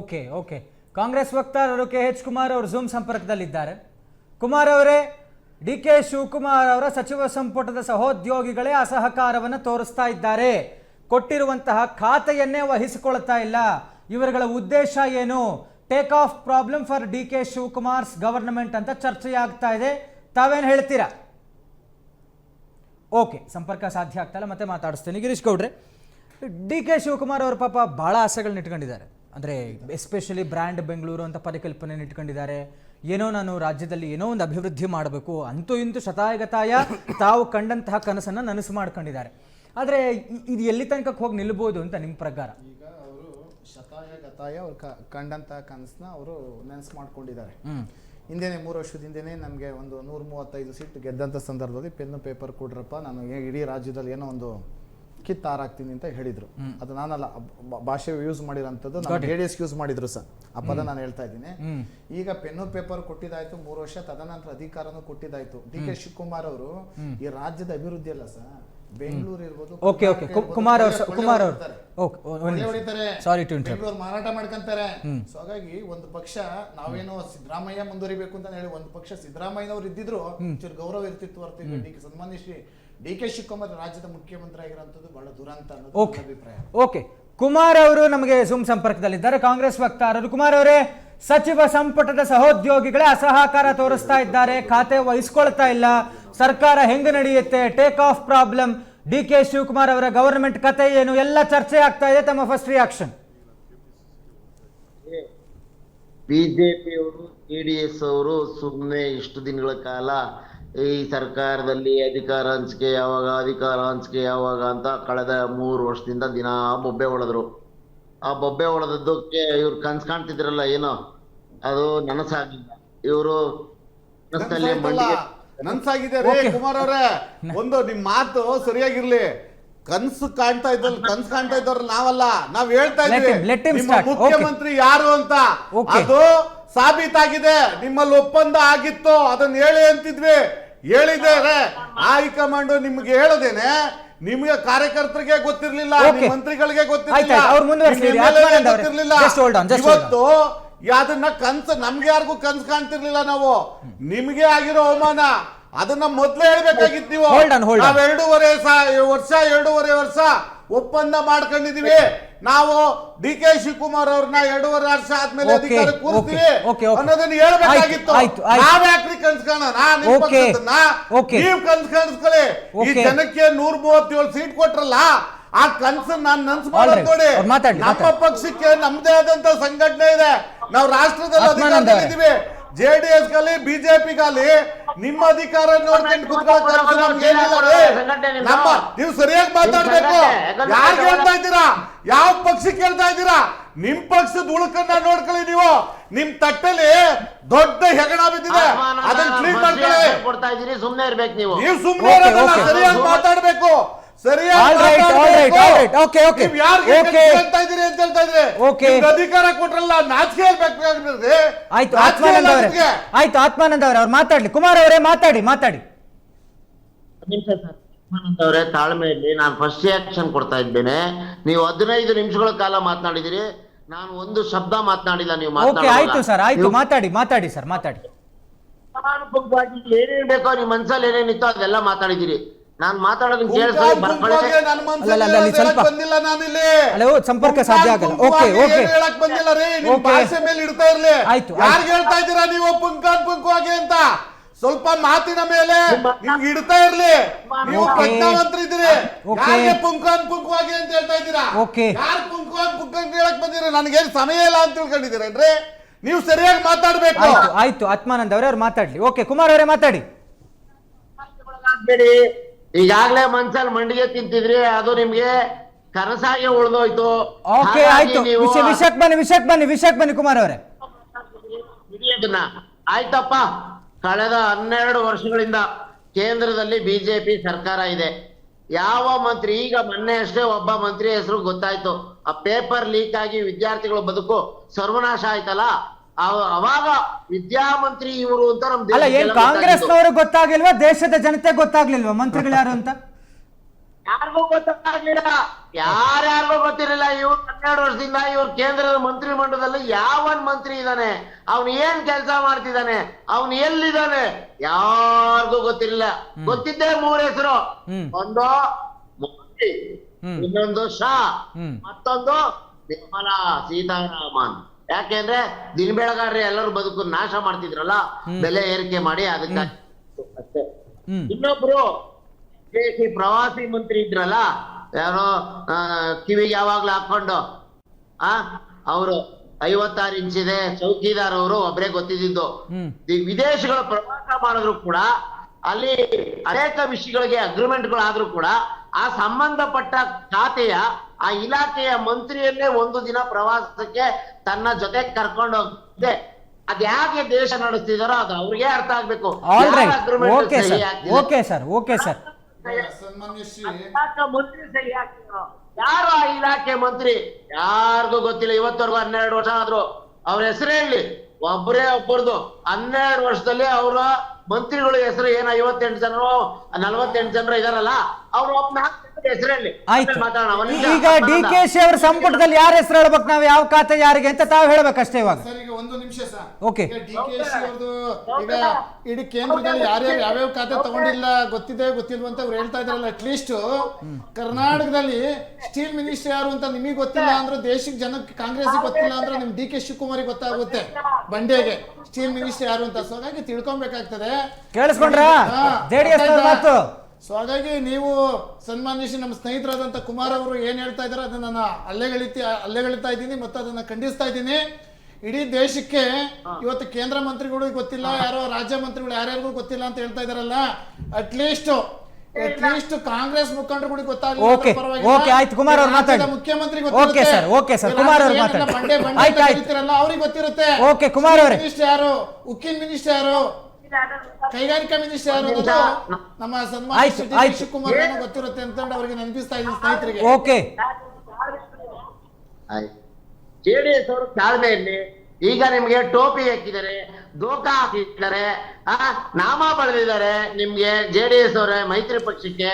Okay okay Congress ವಕ್ತಾರರು KH Kumar ಅವರು zoom ಸಂಪರ್ಕದಲ್ಲಿದ್ದಾರೆ. ಕುಮಾರ್ ಅವರೇ, DK ಶಿವಕುಮಾರ್ ಅವರ ಸಚಿವ ಸಂಪುಟದ ಸಹೋದ್ಯೋಗಿಗಳೇ ಅಸಹಕಾರವನ್ನು ತೋರಿಸ್ತಾ ಇದ್ದಾರೆ, ಕೊಟ್ಟಿರುವಂತಹ ಖಾತೆಯನ್ನೇ ವಹಿಸಿಕೊಳ್ತಾ ಇಲ್ಲ. ಇವರುಗಳ ಉದ್ದೇಶ ಏನು? Take off problem for DK Shivakumar's government ಅಂತ ಚರ್ಚೆಯಾಗ್ತಾ ಇದೆ. ತಾವೇನು ಹೇಳ್ತೀರಾ? ಓಕೆ, ಸಂಪರ್ಕ ಸಾಧ್ಯ ಆಗ್ತಾಯಿಲ್ಲ, ಮತ್ತೆ ಮಾತಾಡಿಸ್ತೇನೆ. ಗಿರೀಶ್ ಗೌಡ್ರೆ, DK ಶಿವಕುಮಾರ್ ಅವರು ಪಾಪ ಭಾಳ ಆಸೆಗಳನ್ನ ಇಟ್ಕೊಂಡಿದ್ದಾರೆ. ಅಂದರೆ ಎಸ್ಪೆಷಲಿ ಬ್ರ್ಯಾಂಡ್ ಬೆಂಗಳೂರು ಅಂತ ಪರಿಕಲ್ಪನೆಯನ್ನು ಇಟ್ಕೊಂಡಿದ್ದಾರೆ. ಏನೋ ನಾನು ರಾಜ್ಯದಲ್ಲಿ ಏನೋ ಒಂದು ಅಭಿವೃದ್ಧಿ ಮಾಡಬೇಕು, ಅಂತೂ ಇಂತೂ ಶತಾಯಗತಾಯ ತಾವು ಕಂಡಂತಹ ಕನಸನ್ನು ನನಸು ಮಾಡ್ಕೊಂಡಿದ್ದಾರೆ. ಆದರೆ ಇದು ಎಲ್ಲಿ ತನಕಕ್ಕೆ ಹೋಗಿ ನಿಲ್ಬೋದು ಅಂತ ನಿಮ್ಮ ಪ್ರಕಾರ? ಈಗ ಅವರು ಶತಾಯಗತಾಯ ಅವ್ರು ಕಂಡಂತಹ ಕನಸನ್ನ ಅವರು ನೆನಸು ಮಾಡ್ಕೊಂಡಿದ್ದಾರೆ. ಹಿಂದೆನೇ 3 ವರ್ಷದ ಹಿಂದೆನೇ ನಮಗೆ ಒಂದು 135 ಸೀಟ್ ಗೆದ್ದಂಥ ಸಂದರ್ಭದಲ್ಲಿ ಪೆನ್ನು ಪೇಪರ್ ಕೊಡ್ರಪ್ಪ, ನಾನು ಇಡೀ ರಾಜ್ಯದಲ್ಲಿ ಏನೋ ಒಂದು ಕಿತ್ತಾರಾಗ್ತೀನಿ ಅಂತ ಹೇಳಿದ್ರು. ಅದು ನಾನಲ್ಲ, ಭಾಷೆ ಯೂಸ್ ಮಾಡಿರೋಂಥದ್ದು JDS ಯೂಸ್ ಮಾಡಿದ್ರು ಸರ್, ಆ ಪದ ನಾನು ಹೇಳ್ತಾ ಇದ್ದೀನಿ. ಈಗ ಪೆನ್ನು ಪೇಪರ್ ಕೊಟ್ಟಿದ್ದಾಯ್ತು 3 ವರ್ಷ, ತದನಂತರ ಅಧಿಕಾರನೂ ಕೊಟ್ಟಿದ್ದಾಯ್ತು. DK ಶಿವಕುಮಾರ್ ಅವರು ಈ ರಾಜ್ಯದ ಅಭಿವೃದ್ಧಿ ಅಲ್ಲ ಸರ್, ಬೆಂಗಳೂರು ಇರ್ಬೋದು, ಕುಮಾರ್ ಅವರು ಬೆಂಗಳೂರು ಮಾರಾಟ ಮಾಡ್ಕೊಂತಾರೆ. ಸೊ ಹಾಗಾಗಿ ಒಂದು ಪಕ್ಷ ನಾವೇನೋ ಸಿದ್ದರಾಮಯ್ಯ ಮುಂದುವರಿಬೇಕು ಅಂತ ಹೇಳಿ ಒಂದು ಪಕ್ಷ ಸಿದ್ದರಾಮಯ್ಯನವ್ರು ಇದ್ದಿದ್ರು ಗೌರವ ಇರ್ತಿತ್ತು ಹೊರತು ಸನ್ಮಾನ್ಯ ಶ್ರೀ DK ಶಿವಕುಮಾರ್ ರಾಜ್ಯದ ಮುಖ್ಯಮಂತ್ರಿ ಆಗಿರೋಂಥದ್ದು ಬಹಳ ದುರಂತ ಅನ್ನೋದು ಅಭಿಪ್ರಾಯ. ಓಕೆ, ಕುಮಾರ್ ಅವರು ನಮಗೆ ಝೂಮ್ ಸಂಪರ್ಕದಲ್ಲಿದ್ದಾರೆ, ಕಾಂಗ್ರೆಸ್ ವಕ್ತಾರರು. ಕುಮಾರ್ ಅವರೇ, ಸಚಿವ ಸಂಪುಟದ ಸಹೋದ್ಯೋಗಿಗಳೇ ಅಸಹಕಾರ ತೋರಿಸ್ತಾ ಇದ್ದಾರೆ, ಖಾತೆ ವಹಿಸ್ಕೊಳ್ತಾ ಇಲ್ಲ, ಸರ್ಕಾರ ಹೆಂಗೆ ನಡೆಯುತ್ತೆ, take off problem, DK Shivakumar ಅವರ ಗವರ್ನಮೆಂಟ್ ಕತೆ ಏನು, ಎಲ್ಲ ಚರ್ಚೆ ಆಗ್ತಾ ಇದೆ. ತಮ್ಮ ಫಸ್ಟ್ ರಿಯಾಕ್ಷನ್? ಬಿಜೆಪಿ ಅವರು JDS ಅವರು ಸುಮ್ಮನೆ ಇಷ್ಟು ದಿನಗಳ ಕಾಲ ಈ ಸರ್ಕಾರದಲ್ಲಿ ಅಧಿಕಾರ ಹಂಚಿಕೆ ಯಾವಾಗ ಅಂತ ಕಳೆದ 3 ವರ್ಷದಿಂದ ದಿನ ಬೊಬ್ಬೆ ಹೊಡೆದ್ರು. ಆ ಬೊಬ್ಬೆ ಹೊಡೆದದ್ದಕ್ಕೆ ಇವ್ರು ಕನ್ಸ್ ಕಾಣ್ತಿದ್ರಲ್ಲ ಏನೋ ಅದು ನನಸಾಗಿಲ್ಲ. ಇವರು ನನ್ಸಾಗಿದೆ ರೀ ಕುಮಾರ್ ಅವ್ರೆ, ಒಂದು ನಿಮ್ ಮಾತು ಸರಿಯಾಗಿರ್ಲಿ. ಕನ್ಸು ಕಾಣ್ತಾ ಇದ್ದವ್ರು ನಾವಲ್ಲ, ನಾವ್ ಹೇಳ್ತಾ ಇದ್ವಿ ಮುಖ್ಯಮಂತ್ರಿ ಯಾರು ಅಂತ. ಅದು ಸಾಬೀತಾಗಿದೆ, ನಿಮ್ಮಲ್ಲಿ ಒಪ್ಪಂದ ಆಗಿತ್ತು, ಅದನ್ನ ಹೇಳಿ ಅಂತಿದ್ವಿ, ಹೇಳಿದ್ದಾರೆ. ಹೈಕಮಾಂಡ್ ನಿಮ್ಗೆ ಹೇಳದೇನೆ ನಿಮ್ಗೆ ಕಾರ್ಯಕರ್ತರಿಗೆ ಗೊತ್ತಿರ್ಲಿಲ್ಲ, ಮಂತ್ರಿಗಳಿಗೆ ಗೊತ್ತಿರ್ಲಿಲ್ಲ. ಇವತ್ತು ಅದನ್ನ ಕನ್ಸು ನಮ್ಗೆ ಯಾರಿಗೂ ಕನ್ಸು ಕಾಣ್ತಿರ್ಲಿಲ್ಲ. ನಾವು ನಿಮ್ಗೆ ಆಗಿರೋ ಅವಮಾನ ಅದನ್ನ ಮೊದ್ಲೇ ಹೇಳ್ಬೇಕಾಗಿತ್ತು. ನೀವು ನಾವ್ 2.5 ವರ್ಷ ಒಪ್ಪಂದ ಮಾಡ್ಕೊಂಡಿದೀವಿ. ನಾವು DK ಶಿವಕುಮಾರ್ ಅವ್ರನ್ನ 2.5 ವರ್ಷ ಆದ್ಮೇಲೆ ಅಧಿಕಾರ ಕೂರಿಸ್ತೀವಿ ಅನ್ನೋದನ್ನ ಹೇಳ್ಬೇಕಾಗಿತ್ತು. ನಾವ್ಯಾಕ್ರಿ ಕನ್ಸ್ ಕಾಣೋಣ? ನೀವ್ ಕನ್ಸ್ ಕಾಣಿಸ್ಕೊಳ್ಳಿ. ಈ ಜನಕ್ಕೆ 137 ಸೀಟ್ ಕೊಟ್ರಲ್ಲ, ಆ ಕನ್ಸನ್ ನಾನು ನನ್ಸ್ ಮಾಡೋದ್ ನೋಡಿ. ನಮ್ಮ ಪಕ್ಷಕ್ಕೆ ನಮ್ದೇ ಆದಂತ ಸಂಘಟನೆ ಇದೆ, ನಾವು ರಾಷ್ಟ್ರದಲ್ಲಿ ಅಧಿಕಾರದಲ್ಲಿದ್ದೀವಿ. JDS ಗಾಲಿ BJP ಗಾಲಿ ನಿಮ್ಮ ಅಧಿಕಾರ ನೋಡ್ಕೊಂಡು ನೀವು ಸರಿಯಾಗಿ ಮಾತಾಡ್ಬೇಕು. ಯಾರು ಹೇಳ್ತಾ ಇದ್ದೀರಾ? ಯಾವ ಪಕ್ಷಕ್ಕೆ ಹೇಳ್ತಾ ಇದ್ದೀರಾ? ನಿಮ್ ಪಕ್ಷದ ಉಳುಕನ್ನ ನೋಡ್ಕೊಳ್ಳಿ. ನೀವು ನಿಮ್ ತಟ್ಟಲ್ಲಿ ದೊಡ್ಡ ಹೆಗಣ ಬಿದ್ದಿದೆ, ಅದನ್ನ ಕ್ಲೀನ್ ಮಾಡ್ಕೊಳ್ಳಿ. ಸುಮ್ನೆ ಇರ್ಬೇಕು. ನೀವು ಸುಮ್ನೆ ಸರಿಯಾಗಿ ಮಾತಾಡ್ಬೇಕು. ಅಧಿಕಾರ ಕೊಟ್ರಲ್ಲ, ನಾಚಿಕೆ ಆಯ್ತು. ಆತ್ಮಾನಂದ ಅವ್ರು ಮಾತಾಡ್ಲಿ. ಕುಮಾರ್ ಅವರೇ ಮಾತಾಡಿ. ಆತ್ಮಾನಂದ ಅವರೇ, ತಾಳ್ಮೆಯಲ್ಲಿ ನಾನು ಫಸ್ಟ್ ರಿಯಾಕ್ಷನ್ ಕೊಡ್ತಾ ಇದ್ದೇನೆ. ನೀವು 15 ನಿಮಿಷಗಳ ಕಾಲ ಮಾತನಾಡಿದಿರಿ, ನಾನು ಒಂದು ಶಬ್ದ ಮಾತನಾಡಿಲ್ಲ. ನೀವು ಆಯ್ತು ಸರ್, ಆಯ್ತು, ಮಾತಾಡಿ ಸರ್, ಮಾತಾಡಿ. ಏನೇನ್ ಬೇಕೋ ನಿಮ್ ಮನ್ಸಲ್ಲಿ ಏನೇನಿತ್ತೋ ಅದೆಲ್ಲ ಮಾತಾಡಿದಿರಿ. ನಾನು ಮಾತಾಡೋದನ್ನ ಸಂಪರ್ಕ ಸಾಧ್ಯ ಆಗಲ್ಲ. ಹೇಳಕ್ ಬಂದಿಲ್ಲ ರೀ, ನಿಮ್ ಭಾಷೆ ಮೇಲೆ ಇಡ್ತಾ ಇರ್ಲಿ. ಯಾರಿಗೆ ಹೇಳ್ತಾ ಇದ್ದೀರಾ ನೀವು ಪುಂಕಾಗಿ ಅಂತ? ಸ್ವಲ್ಪ ಮಾತಿನ ಮೇಲೆ ನಿಮ್ಗೆ ಇಡ್ತಾ ಇರ್ಲಿ. ನೀವು ಪ್ರಜ್ಞಾವಂತರಿದ್ದೀರಿ, ಯಾರಿಗೆ ಪುಂಕಾಗಿ ಅಂತ ಹೇಳ್ತಾ ಇದ್ದೀರಾ? ಯಾರು ಪುಂಕಾಗಿ ಹೇಳಕ್ ಬಂದಿರ? ನನಗೇನು ಸಮಯ ಇಲ್ಲ ಅಂತ ತಿಳ್ಕೊಂಡಿದ್ದೀರೇನ್ರಿ? ನೀವು ಸರಿಯಾಗಿ ಮಾತಾಡ್ಬೇಕು. ಆಯ್ತು ಆತ್ಮಾನಂದ್ ಅವ್ರು ಮಾತಾಡ್ಲಿ. ಓಕೆ, ಕುಮಾರ್ ಅವರೇ ಮಾತಾಡಿ. ಈಗಾಗ್ಲೇ ಮನ್ಸಲ್ಲಿ ಮಂಡಿಗೆ ತಿಂತಿದ್ರಿ, ಅದು ನಿಮ್ಗೆ ಕನಸಾಗಿ ಉಳಿದೋಯ್ತು. ಓಕೆ, ಆಯ್ತು, ವಿಷಯಕ್ಕೆ ಬನ್ನಿ ಕುಮಾರ್ ಅವರೇ. ಆಯ್ತಪ್ಪ, ಕಳೆದ 12 ವರ್ಷಗಳಿಂದ ಕೇಂದ್ರದಲ್ಲಿ BJP ಸರ್ಕಾರ ಇದೆ. ಯಾವ ಮಂತ್ರಿ, ಈಗ ಮೊನ್ನೆ ಅಷ್ಟೇ ಒಬ್ಬ ಮಂತ್ರಿ ಹೆಸರು ಗೊತ್ತಾಯ್ತು, ಆ ಪೇಪರ್ ಲೀಕ್ ಆಗಿ ವಿದ್ಯಾರ್ಥಿಗಳ ಬದುಕು ಸರ್ವನಾಶ ಆಯ್ತಲ್ಲ, ಅವಾಗ ವಿದ್ಯಾಮಂತ್ರಿ ಇವರು ಅಂತ ಕಾಂಗ್ರೆಸ್ನವರು ಗೊತ್ತಾಗಿಲ್ವಾ? ದೇಶದ ಜನತೆ ಗೊತ್ತಾಗ್ಲಿಲ್ವಾ ಮಂತ್ರಿಗಳು ಯಾರು ಅಂತ? ಯಾರಿಗೂ ಗೊತ್ತಾಗ್ಲಿಲ್ಲ, ಯಾರ್ಯಾರಿಗೂ ಗೊತ್ತಿರಲಿಲ್ಲ. ಇವ್ರು 12 ವರ್ಷದಿಂದ ಇವ್ರು ಕೇಂದ್ರದ ಮಂತ್ರಿ ಮಂಡಲದಲ್ಲಿ ಯಾವನ್ ಮಂತ್ರಿ ಇದ್ದಾನೆ, ಅವ್ನು ಏನ್ ಕೆಲಸ ಮಾಡ್ತಿದ್ದಾನೆ, ಅವ್ನು ಎಲ್ಲಿದ್ದಾನೆ ಯಾರಿಗೂ ಗೊತ್ತಿರಲಿಲ್ಲ. ಗೊತ್ತಿದ್ದೆ 3 ಹೆಸರು, ಒಂದು ಮೋದಿ, ಇನ್ನೊಂದು ಶಾ, ಮತ್ತೊಂದು ನಿರ್ಮಲಾ ಸೀತಾರಾಮನ್. ಯಾಕೆಂದ್ರೆ ದಿನ ಬೆಳಗಾದ್ರೆ ಎಲ್ಲರೂ ಬದುಕು ನಾಶ ಮಾಡ್ತಿದ್ರಲ್ಲ, ಬೆಲೆ ಏರಿಕೆ ಮಾಡಿ ಅದಕ್ಕೆ ಅಷ್ಟೇ. ಇನ್ನೊಬ್ರು ವಿದೇಶಿ ಪ್ರವಾಸಿ ಮಂತ್ರಿ ಇದ್ರಲ್ಲ, ಯಾರೋ ಕಿವಿಗೆ ಯಾವಾಗ್ಲೂ ಹಾಕೊಂಡು ಅವರು 56 ಇಂಚಿದೆ ಚೌಕಿದಾರ್ ಅವರು ಒಬ್ಬರೇ ಗೊತ್ತಿದ್ದು. ವಿದೇಶಗಳ ಪ್ರವಾಸ ಮಾಡಿದ್ರು ಕೂಡ ಅಲ್ಲಿ ಅನೇಕ ವಿಷಯಗಳಿಗೆ ಅಗ್ರಿಮೆಂಟ್ಗಳಾದ್ರೂ ಕೂಡ ಆ ಸಂಬಂಧಪಟ್ಟ ಖಾತೆಯ ಆ ಇಲಾಖೆಯ ಮಂತ್ರಿಯನ್ನೇ ಒಂದು ದಿನ ಪ್ರವಾಸಕ್ಕೆ ತನ್ನ ಜೊತೆ ಕರ್ಕೊಂಡು ಹೋಗಿದೆ. ಅದ್ಯಾಕೆ ದೇಶ ನಡೆಸ್ತಿದಾರೋ ಅದು ಅವ್ರಿಗೆ ಅರ್ಥ ಆಗ್ಬೇಕು. ಮಂತ್ರಿ ಸಹಿ ಹಾಕಿದ್ರು, ಯಾರು ಆ ಇಲಾಖೆ ಮಂತ್ರಿ ಯಾರಿಗೂ ಗೊತ್ತಿಲ್ಲ ಇವತ್ತವರೆಗೂ. 12 ವರ್ಷ ಆದ್ರು. ಅವ್ರ ಹೆಸರು ಹೇಳಿ, ಒಬ್ಬರೇ ಒಬ್ಬರದು 12 ವರ್ಷದಲ್ಲಿ ಅವರ ಮಂತ್ರಿಗಳು ಹೆಸರು ಏನ 58 ಜನರು 48 ಜನರು ಇದಾರಲ್ಲ, ಅವ್ರು ಒಬ್ಬ ಹೆಸರು ಹೇಳಿ ಮಾತಾಡೋಣ. ಈಗ ಡಿ ಕೆ ಶಿ ಅವರ ಸಂಪುಟದಲ್ಲಿ ಯಾರ ಹೆಸರು ಹೇಳ್ಬೇಕು, ನಾವು ಯಾವ ಖಾತೆ ಯಾರಿಗೆ ಅಂತ ತಾವು ಹೇಳ್ಬೇಕಷ್ಟೇ ಇವಾಗ. ಸರ್ ಈಗ ಒಂದು ನಿಮಿಷ sir. Okay, D K she ಅವ್ರದ್ದು ಈಗ ಇಡೀ ಕೇಂದ್ರದಲ್ಲಿ ಯಾರ್ಯಾರು ಯಾವ್ಯಾವ ಖಾತೆ ತಗೊಂಡಿಲ್ಲ ಗೊತ್ತಿದೆ ಗೊತ್ತಿಲ್ವ ಅಂತ ಅವ್ರು ಹೇಳ್ತಾ ಇದ್ರಲ್ಲ. ಅಟ್ಲೀಸ್ಟ್ ಕರ್ನಾಟಕದಲ್ಲಿ ಸ್ಟೀಲ್ ಮಿನಿಸ್ಟರ್ ಯಾರು ಅಂತ ನಿಮಗೆ ಗೊತ್ತಿಲ್ಲ ಅಂದ್ರೆ, ದೇಶಕ್ಕೆ ಜನಕ್ಕೆ ಕಾಂಗ್ರೆಸ್ ಗೊತ್ತಿಲ್ಲ ಅಂದ್ರೆ ನಿಮ್ ಡಿ ಕೆ ಶಿವಕುಮಾರಿಗೆ ಗೊತ್ತಾಗುತ್ತೆ, ಬಂಡೆಗೆ ಸ್ಟೀಲ್ ಮಿನಿಸ್ಟರ್ ಯಾರು ಅಂತ. ಸೊ ಹಾಗಾಗಿ ತಿಳ್ಕೊಬೇಕಾಗ್ತದೆ. ಕೇಳಿಸ್ಕೊಂಡ್ರ ಜೆಡಿಎಸ್ ಮಾತು. ಸೊ ಹಾಗಾಗಿ ನೀವು ಸನ್ಮಾನಿಸಿ ನಮ್ಮ ಸ್ನೇಹಿತರಾದಂತ ಕುಮಾರ್ ಅವರು ಏನ್ ಹೇಳ್ತಾ ಇದಾರೆ ಅದನ್ನ ನಾನು ಅಲ್ಲೆಗಳಿತಾ ಇದ್ದೀನಿ ಮತ್ತು ಅದನ್ನ ಖಂಡಿಸ್ತಾ ಇದ್ದೀನಿ. ಇಡೀ ದೇಶಕ್ಕೆ ಇವತ್ತು ಕೇಂದ್ರ ಮಂತ್ರಿಗಳು ಗೊತ್ತಿಲ್ಲ, ಯಾರೋ ರಾಜ್ಯ ಮಂತ್ರಿಗಳು ಯಾರ್ಯಾರಿಗೂ ಗೊತ್ತಿಲ್ಲ ಅಂತ ಹೇಳ್ತಾ ಇದಾರಲ್ಲ. ಅಟ್ಲೀಸ್ಟ್ ಕಾಂಗ್ರೆಸ್ ಮುಖಂಡರುಗಳಿಗೆ ಗೊತ್ತಾಗಲಿಲ್ಲ, ಮುಖ್ಯಮಂತ್ರಿ ಅವ್ರಿಗೆ ಗೊತ್ತಿರುತ್ತೆ. ಯಾರು ಉಕ್ಕಿನ ಮಿನಿಸ್ಟರ್ ಯಾರು, ಕೈಗಾರಿಕಾ ಮಿನಿಸ್ಟರ್ ಯಾರು ನಮ್ಮ ಸನ್ಮಾನ್ಯ ಶಿವಕುಮಾರ್ ಗೊತ್ತಿರುತ್ತೆ ಅಂತ ಅವರಿಗೆ ನೆನಪಿಸ್ತಾ ಇದ್ದೀನಿ ಸ್ನೇಹಿತರಿಗೆ. ಜೆಡಿಎಸ್ ಅವರು ತಾಳ್ಮೆಯಲ್ಲಿ ಈಗ ನಿಮ್ಗೆ ಟೋಪಿ ಹಾಕಿದ್ದಾರೆ, ದೋಖಾ ಹಾಕಿದ್ದಾರೆ, ನಾಮ ಬಳಿದಿದ್ದಾರೆ ನಿಮ್ಗೆ ಜೆಡಿಎಸ್ ಅವರೇ ಮೈತ್ರಿ ಪಕ್ಷಕ್ಕೆ.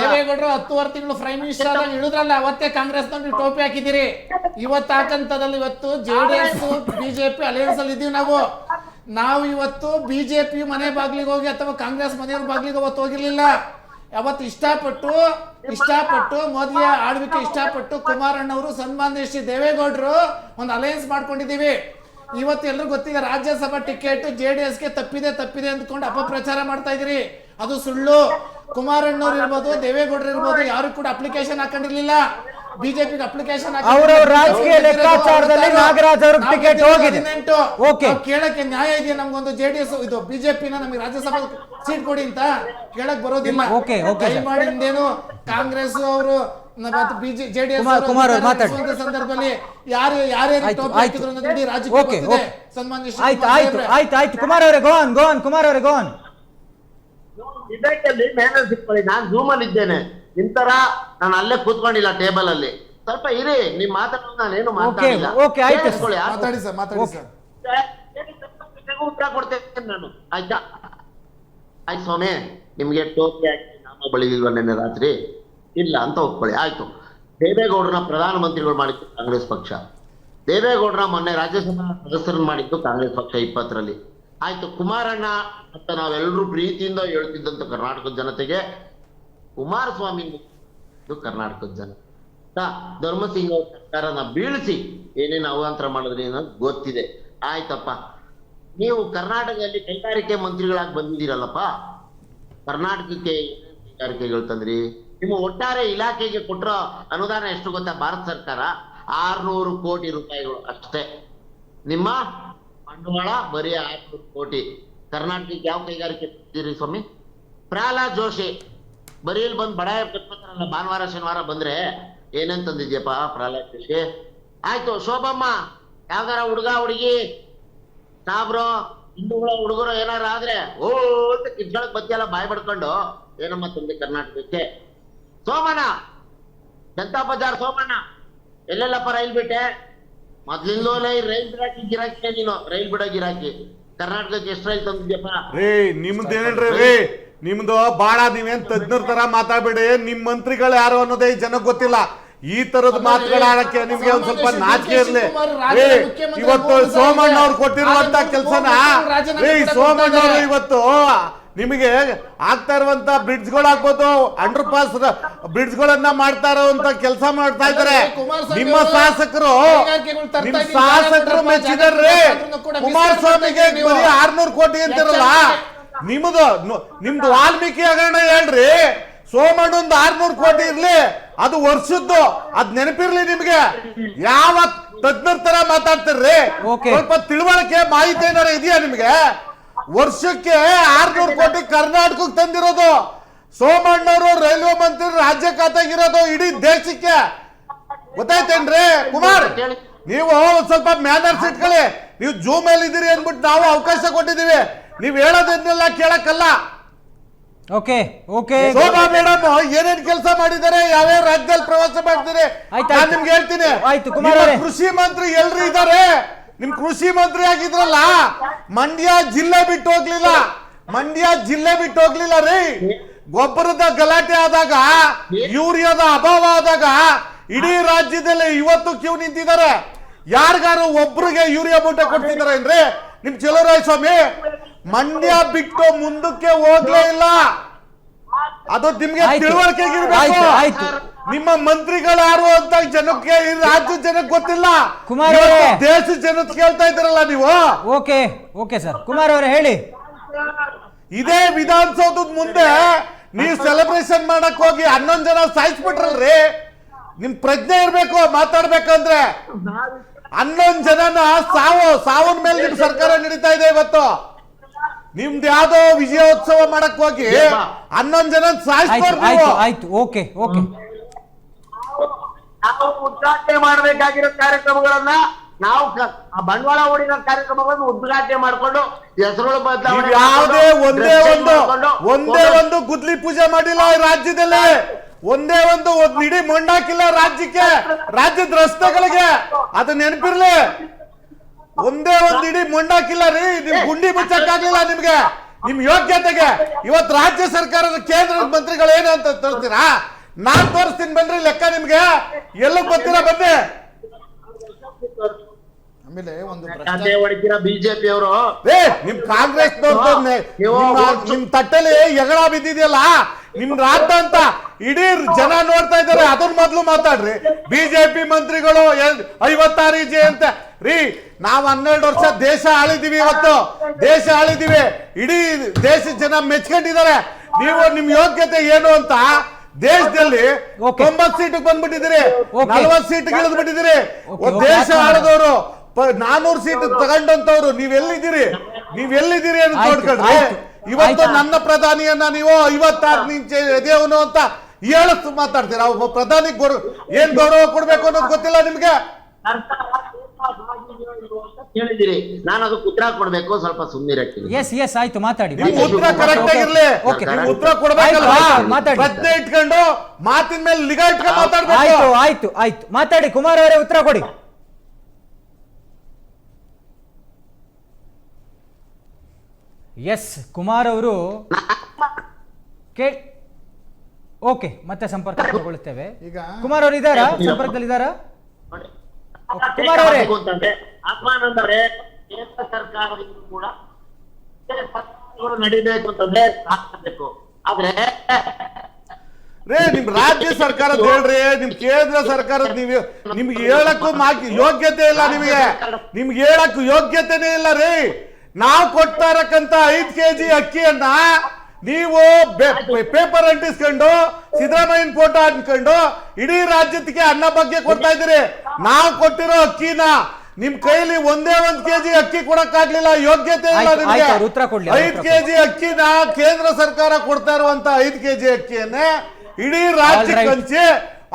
ದೇವೇಗೌಡರು 10 ತಿಂಗಳು ಪ್ರೈಮ್ ಮಿನಿಸ್ಟರ್ ಆದಾಗ ಇಳಿದ್ರಲ್ಲ, ಅವತ್ತೇ ಕಾಂಗ್ರೆಸ್ ನೀವು ಟೋಪಿ ಹಾಕಿದಿರಿ. ಇವತ್ತು ಹಾಕಂತದಲ್ಲಿ ಇವತ್ತು ಜೆಡಿಎಸ್ ಬಿಜೆಪಿ ಅಲಯನ್ಸ್ ಅಲ್ಲಿ ಇದೀವಿ ನಾವು ಇವತ್ತು ಬಿಜೆಪಿ ಮನೆ ಬಾಗ್ಲಿಗೆ ಹೋಗಿ ಅಥವಾ ಕಾಂಗ್ರೆಸ್ ಮನೆಯವ್ರ ಬಾಗ್ಲಿಗೆ ಅವತ್ತು ಹೋಗಿರ್ಲಿಲ್ಲ. ಅವತ್ತು ಇಷ್ಟಪಟ್ಟು ಮೋದಿ ಆಳ್ವಿಕೆ ಇಷ್ಟಪಟ್ಟು ಕುಮಾರಣ್ಣವರು ಸನ್ಮಾನ್ಯ ಶ್ರೀ ದೇವೇಗೌಡರು ಒಂದು ಅಲಯನ್ಸ್ ಮಾಡ್ಕೊಂಡಿದೀವಿ. ಇವತ್ತು ಎಲ್ರಿಗೂ ಗೊತ್ತಿದೆ ರಾಜ್ಯಸಭಾ ಟಿಕೆಟ್ ಜೆಡಿಎಸ್ಗೆ ತಪ್ಪಿದೆ ಅಂದ್ಕೊಂಡು ಅಪಪ್ರಚಾರ ಮಾಡ್ತಾ ಇದ್ರಿ, ಅದು ಸುಳ್ಳು. ಕುಮಾರಣ್ಣವ್ರು ಇರ್ಬೋದು, ದೇವೇಗೌಡರು ಇರ್ಬೋದು, ಯಾರು ಕೂಡ ಅಪ್ಲಿಕೇಶನ್ ಹಾಕೊಂಡಿರ್ಲಿಲ್ಲ. ಬಿಜೆಪಿಗೆ ಅಪ್ಲಿಕೇಶನ್ ರಾಜಕೀಯ ಲೆಕ್ಕಾಚಾರದಲ್ಲಿ ನಾಗರಾಜ್ ಅವ್ರ ಟಿಕೆಟ್ ಹೋಗಿದೆ. ಕೇಳಕ್ಕೆ ನ್ಯಾಯ ಇದೆಯಾ? ನಮ್ಗೊಂದು ಜೆಡಿಎಸ್ ಇದು ಬಿಜೆಪಿನ ನಮಗೆ ರಾಜ್ಯಸಭಾ ಸೀಟ್ ಕೊಡಿ ಅಂತ ಕೇಳಕ್ ಬರೋದಿಲ್ಲ. ದಯಮಾಡಿ ಇಂದೇನು ಕಾಂಗ್ರೆಸ್ ಅವರು ಜೆಡಿಎಸ್ ಸಂದರ್ಭದಲ್ಲಿ ಯಾರ್ಯಾರು ಸನ್ಮಾನ್ಯ ಕುಮಾರ್ ಅವರೇ ಕುಮಾರ್ ಅವರೇ ಗೋನ್ ಡಿಬೇಟಲ್ಲಿ ಮ್ಯಾನರ್ಸ್ ಇಟ್ಕೊಳ್ಳಿ. ನಾನು ಝೂಮ್ ಅಲ್ಲಿ ಇದ್ದೇನೆ, ನಿಮ್ ತರ ನಾನು ಅಲ್ಲೇ ಕೂತ್ಕೊಂಡಿಲ್ಲ ಟೇಬಲ್ ಅಲ್ಲಿ. ಸ್ವಲ್ಪ ಇರಿ, ನಿಮ್ ಮಾತಾಡೋದು ನಾನೇನು ಮಾತಾಡಿಲ್ಲ. ಉತ್ತರ ಕೊಡ್ತೇನೆ ನಾನು, ಆಯ್ತಾ? ಆಯ್ತು ಸ್ವಾಮಿ, ನಿಮ್ಗೆ ಟೋಪಿ ಹಾಕಿ ನಾಮ ಬಳಿದಿಲ್ವ ನಿನ್ನೆ ರಾತ್ರಿ? ಇಲ್ಲ ಅಂತ ಒಪ್ಕೊಳ್ಳಿ, ಆಯ್ತು. ದೇವೇಗೌಡರನ್ನ ಪ್ರಧಾನಮಂತ್ರಿಗಳು ಮಾಡಿದ್ದು ಕಾಂಗ್ರೆಸ್ ಪಕ್ಷ, ದೇವೇಗೌಡರ ಮೊನ್ನೆ ರಾಜ್ಯಸಭಾ ಸದಸ್ಯರನ್ನು ಮಾಡಿದ್ದು ಕಾಂಗ್ರೆಸ್ ಪಕ್ಷ 20ರಲ್ಲಿ. ಆಯ್ತು, ಕುಮಾರಣ್ಣ ಅಂತ ನಾವೆಲ್ಲರೂ ಪ್ರೀತಿಯಿಂದ ಹೇಳ್ತಿದ್ದಂತ ಕರ್ನಾಟಕದ ಜನತೆಗೆ ಕುಮಾರಸ್ವಾಮಿ ಕರ್ನಾಟಕದ ಜನ ಧರ್ಮಸಿಂಗ್ ಅವ್ರ ಸರ್ಕಾರನ ಬೀಳಿಸಿ ಏನೇನು ಅವಾಂತರ ಮಾಡಿದ್ರಿ ಅನ್ನೋದು ಗೊತ್ತಿದೆ. ಆಯ್ತಪ್ಪ, ನೀವು ಕರ್ನಾಟಕದಲ್ಲಿ ಕೈಗಾರಿಕೆ ಮಂತ್ರಿಗಳಾಗಿ ಬಂದಿದ್ದೀರಲ್ಲಪ್ಪ, ಕರ್ನಾಟಕಕ್ಕೆ ಕೈಗಾರಿಕೆಗಳು ತಂದ್ರಿ. ನಿಮ್ಮ ಒಟ್ಟಾರೆ ಇಲಾಖೆಗೆ ಕೊಟ್ಟರ ಅನುದಾನ ಎಷ್ಟು ಗೊತ್ತಾ? ಭಾರತ ಸರ್ಕಾರ 600 ಕೋಟಿ ರೂಪಾಯಿಗಳು ಅಷ್ಟೇ. ನಿಮ್ಮ ಬಂಡವಾಳ ಬರೀ 600 ಕೋಟಿ. ಕರ್ನಾಟಕಕ್ಕೆ ಯಾವ ಕೈಗಾರಿಕೆ ತಂದಿರಿ ಸ್ವಾಮಿ? ಪ್ರಹ್ಲಾದ್ ಜೋಶಿ ಬರೀ ಇಲ್ಲಿ ಬಂದು ಬಡಾಯ ಕಟ್ಕೊತಾರಲ್ಲ, ಭಾನುವಾರ ಶನಿವಾರ ಬಂದ್ರೆ ಏನೇನ್ ತಂದಿದ್ಯಪ್ಪ ಪ್ರಹ್ಲಾದ್ ಜೋಶಿ? ಆಯ್ತು, ಶೋಭಮ್ಮ ಯಾವ್ದಾರ ಹುಡುಗ ಹುಡುಗಿ ಸಾಬ್ರು ಹಿಂದೂಗಳ ಹುಡುಗರು ಏನಾರ ಆದ್ರೆ ಓ ಅಂತ ಕಿಚ್ಕೊಳಕ್ ಬತ್ತಿಯಲ್ಲ ಬಾಯ್ ಬಡ್ಕೊಂಡು, ಏನಮ್ಮ ತಂದೆ ಕರ್ನಾಟಕಕ್ಕೆ? ಸೋಮಣ್ಣ ಜನತಾ ಬಜಾರ್ ಸೋಮಣ್ಣ ಎಲ್ಲೆಲ್ಲಪ್ಪ ರೈಲ್ ಬಿಟ್ಟೆ? ಮೊದ್ಲಿಂದಲೇ ರೈಲ್ ಬಿಡಾಕಿ ಗಿರಾಕಿ, ನೀನು ರೈಲ್ ಬಿಡೋ ಗಿರಾಕಿ. ಕರ್ನಾಟಕಕ್ಕೆ ಎಷ್ಟು ರೈಲ್ ತಂದಿದ್ಯಪ್ಪ? ರೇ ನಿಮ್ದೇನ್ರಿ ನಿಮ್ದು ಬಾಳ ನೀವೇನ್ ತಜ್ಞರ ತರ ಮಾತಾಡ್ಬೇಡಿ. ನಿಮ್ ಮಂತ್ರಿಗಳು ಯಾರು ಅನ್ನೋದೇ ಈ ಜನಕ್ಕೆ ಗೊತ್ತಿಲ್ಲ. ಈ ತರದ ಮಾತುಗಳಾಡಕ್ಕೆ ನಿಮ್ಗೆ ಒಂದ್ ಸ್ವಲ್ಪ ನಾಚಿಕೆ ಇರ್ಲಿ. ಇವತ್ತು ಸೋಮಣ್ಣ ಅವ್ರು ಕೊಟ್ಟಿರುವಂತ ಕೆಲಸನ ಸೋಮಣ್ಣ ಅವರು ಇವತ್ತು ನಿಮಗೆ ಆಗ್ತಾ ಇರುವಂತ ಬ್ರಿಡ್ಜ್ ಗಳಾಗ್ಬೋದು, ಅಂಡರ್ ಪಾಸ್ ಬ್ರಿಡ್ಜ್ ಗಳನ್ನ ಮಾಡ್ತಾ ಇರುವಂತ ಕೆಲಸ ಮಾಡ್ತಾ ಇದ್ದಾರೆ. ನಿಮ್ಮ ಶಾಸಕರು ಮೆಚ್ಚಿದಾರ್ರಿ. ಕುಮಾರಸ್ವಾಮಿಗೆ ಬರೀ 600 ಕೋಟಿ ಅಂತಿರಲ್ಲ, ನಿಮ್ದು ವಾಲ್ಮೀಕಿ ಹಗರಣ ಹೇಳ್ರಿ. ಸೋಮಣ್ಣಂದು 600 ಕೋಟಿ ಇರ್ಲಿ, ಅದು ವರ್ಷದ್ದು, ಅದ್ ನೆನಪಿರ್ಲಿ ನಿಮ್ಗೆ. ಯಾವ ತಜ್ಞರ ತರ ಮಾತಾಡ್ತಿರ್ರಿ? ಸ್ವಲ್ಪ ತಿಳುವಳಿಕೆ ಮಾಹಿತಿ ಏನಾರ ಇದೆಯಾ ನಿಮ್ಗೆ? ವರ್ಷಕ್ಕೆ 600 ಕೋಟಿ ಕರ್ನಾಟಕಕ್ಕೆ ತಂದಿರೋದು ಸೋಮಣ್ಣವರು, ರೈಲ್ವೆ ಮಂತ್ರಿ, ರಾಜ್ಯ ಖಾತೆಗಿರೋದು ಇಡೀ ದೇಶಕ್ಕೆ. ಗೊತ್ತಾಯ್ತೇನ್ರಿ ಕುಮಾರ್? ನೀವು ಸ್ವಲ್ಪ ಮ್ಯಾನರ್ಸ್ ಇಟ್ಕೊಳ್ಳಿ. ನೀವು ಜೂಮ್ ಅಲ್ಲಿ ಇದ್ದೀರಿ ಅಂದ್ಬಿಟ್ಟು ನಾವು ಅವಕಾಶ ಕೊಟ್ಟಿದ್ದೀವಿ. ನೀವು ಹೇಳೋದನ್ನೆಲ್ಲ ಕೇಳಕ್ಕಲ್ಲ. ಓಕೆ ಓಕೆ ಶೋಭಾ ಮೇಡಮ್ ಏನೇನ್ ಕೆಲಸ ಮಾಡಿದ್ದಾರೆ, ಯಾವ್ಯಾವ ರಾಜ್ಯದಲ್ಲಿ ಪ್ರವಾಸ ಮಾಡ್ತಾರೆ ನಾನು ನಿಮ್ಗೆ ಹೇಳ್ತೀನಿ. ಆಯ್ತು ಕುಮಾರ್ ಅವರೇ, ಕೃಷಿ ಮಂತ್ರಿ ಎಲ್ರು ಇದ್ದಾರೆ. ನಿಮ್ ಕೃಷಿ ಮಂತ್ರಿ ಆಗಿದ್ರಲ್ಲ, ಮಂಡ್ಯ ಜಿಲ್ಲೆ ಬಿಟ್ಟು ಹೋಗ್ಲಿಲ್ಲ. ಮಂಡ್ಯ ಜಿಲ್ಲೆ ಬಿಟ್ಟು ಹೋಗ್ಲಿಲ್ಲ ರೀ. ಗೊಬ್ಬರದ ಗಲಾಟೆ ಆದಾಗ, ಯೂರಿಯಾದ ಅಭಾವ ಆದಾಗ ಇಡೀ ರಾಜ್ಯದಲ್ಲಿ ಇವತ್ತು ಕ್ಯೂ ನಿಂತಿದ್ದಾರೆ. ಯಾರಿಗಾರು ಒಬ್ರಿಗೆ ಯೂರಿಯಾ ಮೂಟೆ ಕೊಡ್ತಿದ್ದಾರೆ ಏನ್ರಿ ನಿಮ್ ಚಲುವರಾಯ ಸ್ವಾಮಿ? ಮಂಡ್ಯ ಬಿಟ್ಟು ಮುಂದಕ್ಕೆ ಹೋಗ್ಲೇ ಇಲ್ಲ. ಅದು ನಿಮ್ಗೆ ತಿಳುವಳಿಕೆಗಿರ್ಬೇಕು. ನಿಮ್ಮ ಮಂತ್ರಿಗಳು ಯಾರು ಅಂತ ಜನಕ್ಕೆ, ಈ ರಾಜ್ಯ ಜನಕ್ಕೆ ಗೊತ್ತಿಲ್ಲ. ಕುಮಾರ್ ದೇಶ ಜನಕ್ಕೆ ಕೇಳ್ತಾ ಇದ್ದೀರಲ್ಲ ನೀವು. ಓಕೆ ಓಕೆ ಸರ್, ಕುಮಾರ್ ಅವರೇ ಹೇಳಿ. ಇದೇ ವಿಧಾನಸೌಧದ ಮುಂದೆ ನೀವು ಸೆಲೆಬ್ರೇಷನ್ ಮಾಡಕ್ ಹೋಗಿ 11 ಜನ ಸಾಯಿಸ್ಬಿಟ್ರಲ್ರಿ. ನಿಮ್ ಪ್ರಜ್ಞೆ ಇರ್ಬೇಕು ಮಾತಾಡ್ಬೇಕಂದ್ರೆ. 11 ಜನನ ಸಾವನ್ ಮೇಲೆ ನಿಮ್ ಸರ್ಕಾರ ನಡೀತಾ ಇದೆ ಇವತ್ತು. ನಿಮ್ದು ಯಾವ್ದೋ ವಿಜಯೋತ್ಸವ ಮಾಡಕ್ ಹೋಗಿ 11 ಜನ ಸಾಯಿಸ್ತಾರೆ. ಆಯ್ತು ಓಕೆ ಓಕೆ. ನಾವು ಉದ್ಘಾಟನೆ ಮಾಡಬೇಕಾಗಿರೋ ಕಾರ್ಯಕ್ರಮಗಳನ್ನ ನಾವು ಬಂಡವಾಳ ಹೂಡಿನ ಕಾರ್ಯಕ್ರಮಗಳನ್ನು ಉದ್ಘಾಟನೆ ಮಾಡಿಕೊಂಡು ಹೆಸರುಗಳು ಬದಲಾವಣೆ ಯಾವುದೇ ಒಂದೇ ಒಂದು ಗುದ್ಲಿ ಪೂಜೆ ಮಾಡಿಲ್ಲ ಈ ರಾಜ್ಯದಲ್ಲಿ. ಒಂದೇ ಒಂದು ಇಡೀ ಮೊಂಡಾಕಿಲ್ಲ ರಾಜ್ಯಕ್ಕೆ, ರಾಜ್ಯದ ರಸ್ತೆಗಳಿಗೆ. ಅದು ನೆನಪಿರ್ಲಿ. ಒಂದೇ ಒಂದು ಇಡೀ ಮೊಂಡಾಕಿಲ್ಲ ರೀ. ನಿಮ್ ಗುಂಡಿ ಮುಚ್ಚಕ್ಕಾಗ್ಲಿಲ್ಲ ನಿಮ್ಗೆ, ನಿಮ್ ಯೋಗ್ಯತೆಗೆ. ಇವತ್ತು ರಾಜ್ಯ ಸರ್ಕಾರದ ಕೇಂದ್ರ ಮಂತ್ರಿಗಳು ಏನು ಅಂತ ತೋರಿಸ್ತೀರಾ? ನಾನ್ ತೋರಿಸ್ತೀನಿ ಬನ್ರಿ ಲೆಕ್ಕ ನಿಮ್ಗೆ. ಎಲ್ಲ ಗೊತ್ತಿಲ್ಲ ಬನ್ನಿ. ಆಮೇಲೆ ಒಂದು ಬಿಜೆಪಿ ಅವರು ನಿಮ್ ಕಾಂಗ್ರೆಸ್ ನಿಮ್ ತಟ್ಟಲ್ಲಿ ಎಗಡ ಬಿದ್ದಿದೆಯಲ್ಲ ನಿಮ್ ರಾಟ ಅಂತ ಇಡೀ ಜನ ನೋಡ್ತಾ ಇದ್ದಾರೆ. ಅದನ್ನ ಮೊದ್ಲು ಮಾತಾಡ್ರಿ. ಬಿಜೆಪಿ ಮಂತ್ರಿಗಳು 56 ಜೆ ಅಂತ ರೀ. ನಾವ್ 12 ವರ್ಷ ದೇಶ ಆಳಿದೀವಿ. ಇವತ್ತು ದೇಶ ಆಳಿದೀವಿ. ಇಡೀ ದೇಶದ ಜನ ಮೆಚ್ಕೊಂಡಿದ್ದಾರೆ. ನೀವು ನಿಮ್ ಯೋಗ್ಯತೆ ಏನು ಅಂತ ದೇಶದಲ್ಲಿ 90 ಸೀಟ್ ಬಂದ್ಬಿಟ್ಟಿದ್ದೀರಿ, 40 ಸೀಟ್ ಇಳಿದ್ ಬಿಟ್ಟಿದ್ದೀರಿ. ದೇಶ ಆಳದವರು 400 ಸೀಟ್ ತಗೊಂಡಂತವ್ರು ನೀವೆಲ್ಲಿದ್ದೀರಿ ಅಂತ ನೋಡ್ಕೊಳ್ರಿ. ಇವತ್ತು ನನ್ನ ಪ್ರಧಾನಿಯನ್ನ ನೀವು 56 ಇಂಚ್ ಎದೆಯವನು ಅಂತ ಹೇಳತ್ತು ಮಾತಾಡ್ತೀರಾ. ಒಬ್ಬ ಪ್ರಧಾನಿ ಏನ್ ಗೌರವ ಕೊಡ್ಬೇಕು ಅನ್ನೋದು ಗೊತ್ತಿಲ್ಲ ನಿಮ್ಗೆ. ಹೇಳಿದಿರಿ, ನಾನು ಅದಕ್ಕೆ ಉತ್ತರ ಕೊಡ್ಬೇಕು, ಸ್ವಲ್ಪ ಸುಮ್ಮನಿರಕ್ತೀನಿ. ಎಸ್ ಆಯ್ತು ಮಾತಾಡಿ. ಉತ್ತರ ಕರೆಕ್ಟ್ ಆಗಿರ್ಲಿ. ಉತ್ತರ ಕೊಡ್ಬೇಕಲ್ವಾ? ಪ್ರಜ್ಞೆ ಇಟ್ಕೊಂಡು ಮಾತಿನ ಮೇಲೆ ನಿಗಾ ಇಟ್ಕೊಂಡು ಮಾತಾಡ್ಬೇಕು. ಆಯ್ತು ಮಾತಾಡಿ. ಕುಮಾರ್ ಅವರೇ ಉತ್ತರ ಕೊಡಿ. ಎಸ್ ಕುಮಾರ್ ಅವರು ಓಕೆ, ಮತ್ತೆ ಸಂಪರ್ಕ ತಗೊಳ್ಳುತ್ತೇವೆ. ಈಗ ಕುಮಾರ್ ಅವರು ಇದ್ದಾರಾ ಸಂಪರ್ಕದಲ್ಲಿ? ಇದ್ದಾರಾ ಕುಮಾರ್ ಅವರೇ? ಆತ್ಮಾನಂದರೇ, ಕೇಂದ್ರ ಸರ್ಕಾರದಿಂದ ಕೂಡ ನಡಿಬೇಕು ಅಂತಂದ್ರೆ ಸಾಧಿಸಬೇಕು. ಆದ್ರೆ ನಿಮ್ ರಾಜ್ಯ ಸರ್ಕಾರದ ಹೇಳ್ರಿ, ನಿಮ್ ಕೇಂದ್ರ ಸರ್ಕಾರದ ನಿಮ್ಗೆ ಹೇಳಕ್ಕೂ ಯೋಗ್ಯತೆ ಇಲ್ಲ. ನಿಮ್ಗೆ ಹೇಳಕ್ಕೂ ಯೋಗ್ಯತೆನೇ ಇಲ್ಲ ರೀ. ನಾವು ಕೊಡ್ತಾ ಇರಕ್ಕಂತ 5 kg ಅಕ್ಕಿಯನ್ನ ನೀವು ಪೇಪರ್ ಅಂಟಿಸ್ಕೊಂಡು ಸಿದ್ದರಾಮಯ್ಯನ ಫೋಟೋ ಹಾಕೊಂಡು ಇಡೀ ರಾಜ್ಯಕ್ಕೆ ಅನ್ನ ಬಗ್ಗೆ ಕೊಡ್ತಾ ಇದ್ದೀರಿ. ನಾವು ಕೊಟ್ಟಿರೋ ಅಕ್ಕಿನ ನಿಮ್ ಕೈಲಿ ಒಂದೇ 1 kg ಅಕ್ಕಿ ಕೊಡಕ್ಕಾಗ್ಲಿಲ್ಲ. ಯೋಗ್ಯತೆ ಇಲ್ಲ ನಿಮ್ಗೆ. 5 kg ಅಕ್ಕಿನ ಕೇಂದ್ರ ಸರ್ಕಾರ ಕೊಡ್ತಾ ಇರುವಂತ 5 kg ಅಕ್ಕಿಯನ್ನೇ ಇಡೀ ರಾಜ್ಯಕ್ಕೆ ಹಂಚಿ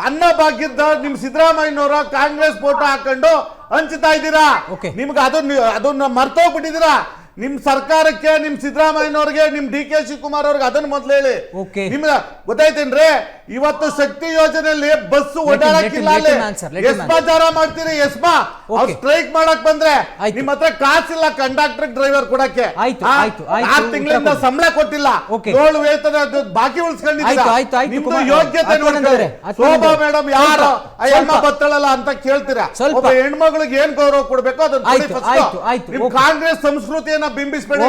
ಅನ್ನ ಭಾಗ್ಯದ ನಿಮ್ ಸಿದ್ದರಾಮಯ್ಯನವರ ಕಾಂಗ್ರೆಸ್ ಫೋಟೋ ಹಾಕೊಂಡು ಹಂಚ್ತಾ ಇದ್ದೀರಾ. ನಿಮ್ಗೆ ಅದನ್ನ ಮರ್ತೋಗ್ಬಿಟ್ಟಿದ್ದೀರಾ. ನಿಮ್ ಸರ್ಕಾರಕ್ಕೆ, ನಿಮ್ ಸಿದ್ದರಾಮಯ್ಯನವ್ರಿಗೆ, ನಿಮ್ ಡಿ ಕೆ ಶಿವಕುಮಾರ್ ಅವ್ರಿಗೆ ಅದನ್ನ ಮೊದ್ಲು ಹೇಳಿ. Okay. ನಿಮ್ಗೆ ಗೊತ್ತಾಯ್ತೇನ್ರಿ? ಇವತ್ತು ಶಕ್ತಿ ಯೋಜನೆಯಲ್ಲಿ ಬಸ್ ಓಡಾಡಕ್ಕಿಲ್ಲ. let him answer. ಎಸ್ಮಾ ಜಾರ ಮಾಡ್ತೀರಿ, ಎಸ್ಮಾ Okay. ಸ್ಟ್ರೈಕ್ ಮಾಡಕ್ ಬಂದ್ರೆ ಆಯ್ತು. ನಿಮ್ ಹತ್ರ ಕಾಸಿಲ್ಲ ಕಂಡಕ್ಟರ್ ಡ್ರೈವರ್ ಕೊಡಕ್ಕೆ. ಆಯ್ತು, ಆಯ್ತು, 6 ತಿಂಗಳಿಂದ ಉತ್ತರ ಕೊಡಿ. ಸಂಬಳ ಕೊಟ್ಟಿಲ್ಲ, Okay. 7 ವೇತನ ಬಾಕಿ ಉಳಿಸ್ಕೊಂಡಿದ್ದೀರಾ. ಆಯ್ತು, ನಿಮ್ದು ಕುಮಾರ್ ಯೋಗ್ಯತೆ ಅವ್ರೆ, ನೋಡ್ಕೊಳ್ಳಿ. ಆತ್ಮಾನಂದ ಶೋಭಾ ಅವ್ರೆ, ಮೇಡಮ್ ಸ್ವಲ್ಪ, ಯಾರು ಅಯ್ಯಮ್ಮ ಸ್ವಲ್ಪ. ಬತ್ತಳಲ್ಲ ಅಂತ ಕೇಳ್ತೀರಾ? ಸ್ವಲ್ಪ. ಒಬ್ಬ ಹೆಣ್ಮಗಳಿಗೆ ಏನ್ ಗೌರವ ಕೊಡ್ಬೇಕು ಅದನ್ನ ಕೊಡಿ ಆಯ್ತು, first. ಆಯ್ತು, ಆಯ್ತು, ನಿಮ್ okay. ಕಾಂಗ್ರೆಸ್ ಸಂಸ್ಕೃತಿಯನ್ನ ಬಿಂಬಿಸ್ಬೇಡಿ.